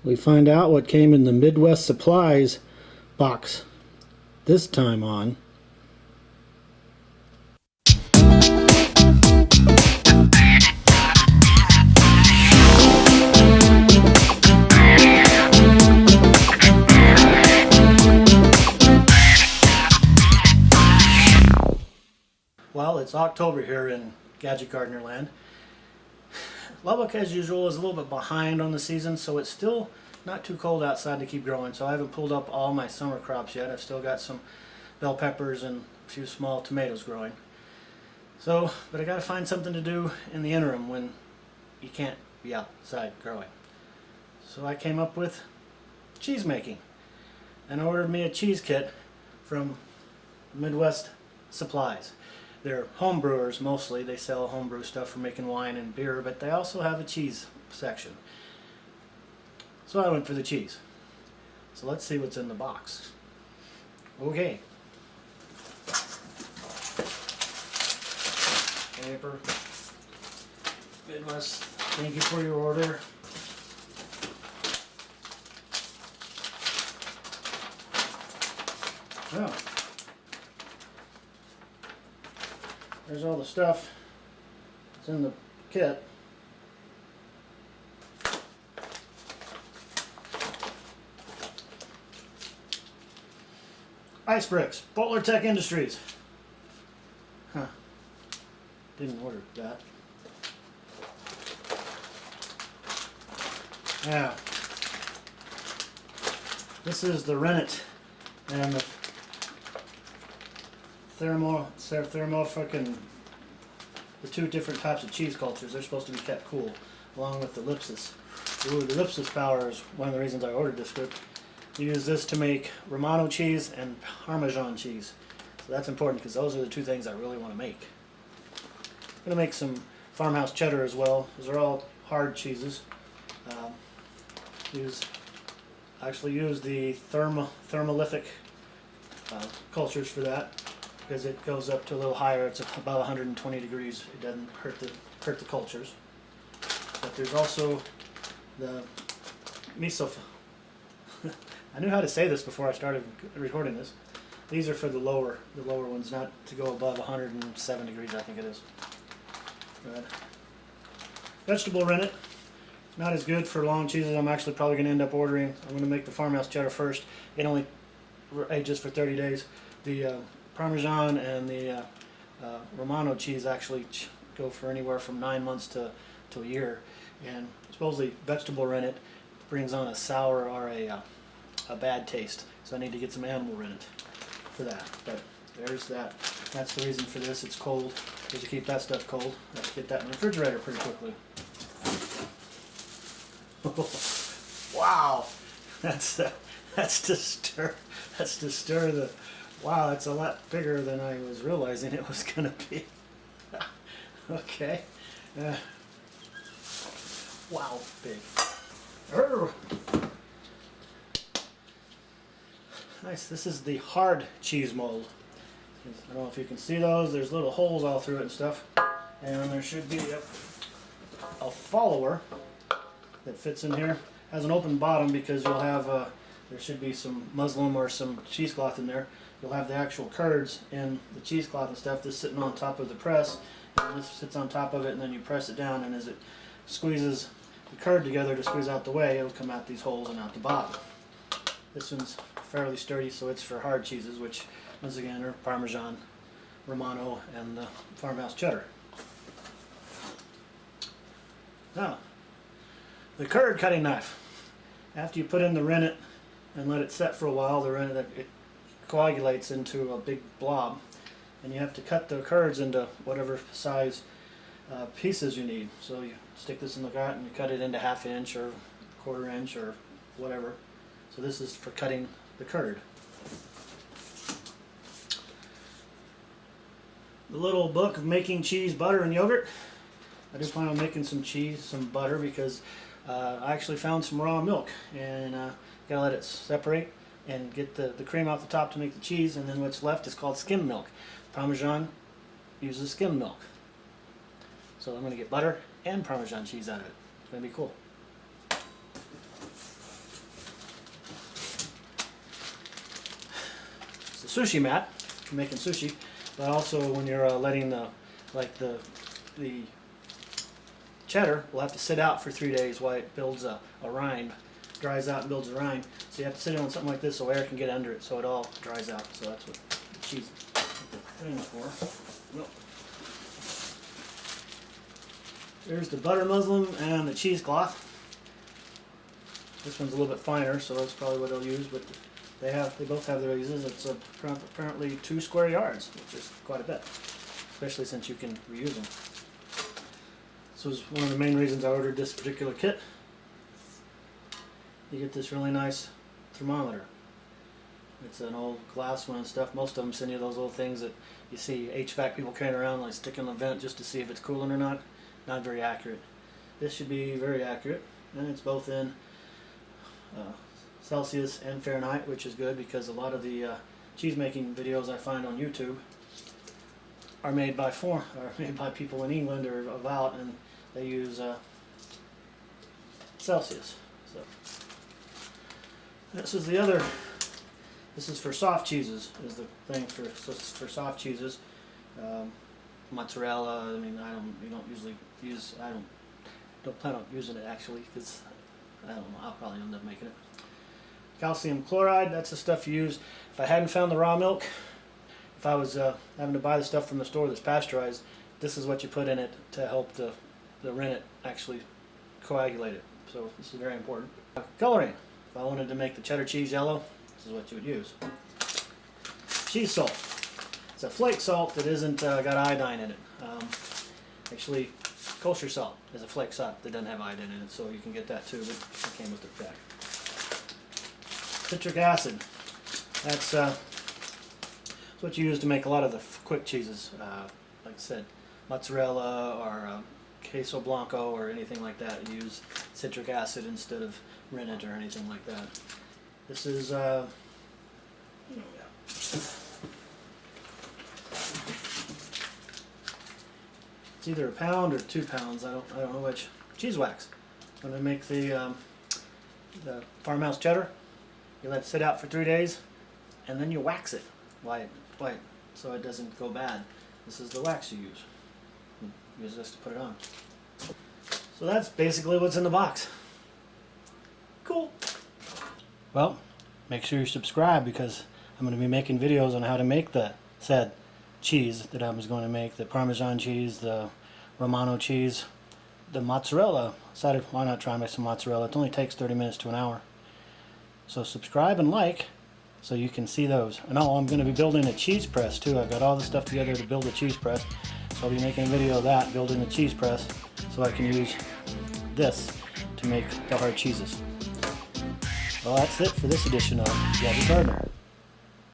we find out what came in the Midwest Supplies box this time on. Well, it's October here in Gadget Gardener Land. Lubbock, as usual, is a little bit behind on the season, so it's still not too cold outside to keep growing. So I haven't pulled up all my summer crops yet. I've still got some bell peppers and a few small tomatoes growing. So, but I got to find something to do in the interim when you can't be outside growing. So I came up with cheese making and ordered me a cheese kit from Midwest Supplies. They're home brewers mostly. They sell homebrew stuff for making wine and beer, but they also have a cheese section. So I went for the cheese. So let's see what's in the box. Okay. Paper. Midwest, thank you for your order. Well, there's all the stuff that's in the kit. Ice bricks, Butler Tech Industries. Huh. Didn't order that. Yeah. This is the rennet and the the two different types of cheese cultures. They're supposed to be kept cool, along with the ellipsis. Ooh, the ellipsis power is one of the reasons I ordered this script. You use this to make Romano cheese and Parmesan cheese. So that's important because those are the two things I really want to make. I'm going to make some farmhouse cheddar as well. Those are all hard cheeses. Actually use the thermolytic cultures for that, because it goes up to a little higher. It's about 120 degrees. It doesn't hurt the cultures. But there's also the miso. I knew how to say this before I started recording this. These are for the lower ones, not to go above 107 degrees, I think it is. But vegetable rennet. Not as good for long cheeses. I'm actually probably going to end up ordering. I'm going to make the farmhouse cheddar first. It only ages for 30 days. The Parmesan and the Romano cheese actually go for anywhere from 9 months to a year. And supposedly vegetable rennet brings on a sour or a bad taste. So I need to get some animal rennet for that. But there's that. That's the reason for this. It's cold. Because to keep that stuff cold, I have to get that in the refrigerator pretty quickly. Wow, that's to stir the. Wow, that's a lot bigger than I was realizing it was gonna be. Okay, wow, big. Urgh. Nice. This is the hard cheese mold. I don't know if you can see those. There's little holes all through it and stuff, and there should be a follower that fits in here. Has an open bottom because you'll have there should be some muslin or some cheesecloth in there. You'll have the actual curds and the cheesecloth and stuff. This sitting on top of the press, and this sits on top of it, and then you press it down, and as it squeezes the curd together to squeeze out the way, it'll come out these holes and out the bottom. This one's fairly sturdy, so it's for hard cheeses, which once again are Parmesan, Romano, and the farmhouse cheddar. Now, the curd cutting knife. After you put in the rennet and let it set for a while, the rennet it coagulates into a big blob, and you have to cut the curds into whatever size pieces you need. So you stick this in the gut and you cut it into 1/2 inch or 1/4 inch or whatever. So this is for cutting the curd. The little book of making cheese, butter, and yogurt. I do plan on making some cheese, some butter, because I actually found some raw milk, and gotta let it separate and get the cream off the top to make the cheese, and then what's left is called skim milk. Parmesan uses skim milk. So I'm going to get butter and Parmesan cheese out of it. It's going to be cool. it's a sushi mat for making sushi, but also when you're letting the cheddar will have to sit out for 3 days while it builds a rind, dries out and builds a rind. So you have to sit it on something like this so air can get under it, so it all dries out. So that's what the cheese is for. Well, there's the butter muslin and the cheesecloth. This one's a little bit finer, so that's probably what they'll use. But they both have their uses. It's apparently 2 square yards, which is quite a bit, especially since you can reuse them. This was one of the main reasons I ordered this particular kit. You get this really nice thermometer. It's an old glass one and stuff. Most of them send you those little things that you see HVAC people carrying around, like sticking in the vent just to see if it's cooling or not. Not very accurate. This should be very accurate, and it's both in Celsius and Fahrenheit, which is good because a lot of the cheese making videos I find on YouTube are made by people in England or out, and they use Celsius. So this is the other. This is for soft cheeses. Is the thing for soft cheeses. Mozzarella. I mean, we don't usually use. I don't plan on using it actually because I don't know. I'll probably end up making it. Calcium chloride. That's the stuff you use. If I hadn't found the raw milk, if I was having to buy the stuff from the store that's pasteurized, this is what you put in it to help the rennet actually coagulate it. So this is very important. Coloring. If I wanted to make the cheddar cheese yellow, this is what you would use. Cheese salt. It's a flake salt that isn't got iodine in it. Actually, kosher salt is a flake salt that doesn't have iodine in it, so you can get that too, but it came with the pack. Citric acid. That's what you use to make a lot of the quick cheeses. Like I said, mozzarella or queso blanco or anything like that. You use citric acid instead of rennet or anything like that. This is it's either a pound or 2 pounds. I don't know which. Cheese wax. When I make the farmhouse cheddar, you let it sit out for 3 days, and then you wax it. White, so it doesn't go bad. This is the wax you use. Use this to put it on. So that's basically what's in the box. Cool. Well, make sure you subscribe because I'm going to be making videos on how to make the said cheese that I was going to make. The Parmesan cheese, the Romano cheese, the mozzarella. I decided why not try and make some mozzarella. It only takes 30 minutes to an hour. So subscribe and like so you can see those. And oh, I'm going to be building a cheese press too. I've got all the stuff together to build a cheese press. So I'll be making a video of that, building a cheese press, so I can use this to make the hard cheeses. Well, that's it for this edition of Gadget Gardener.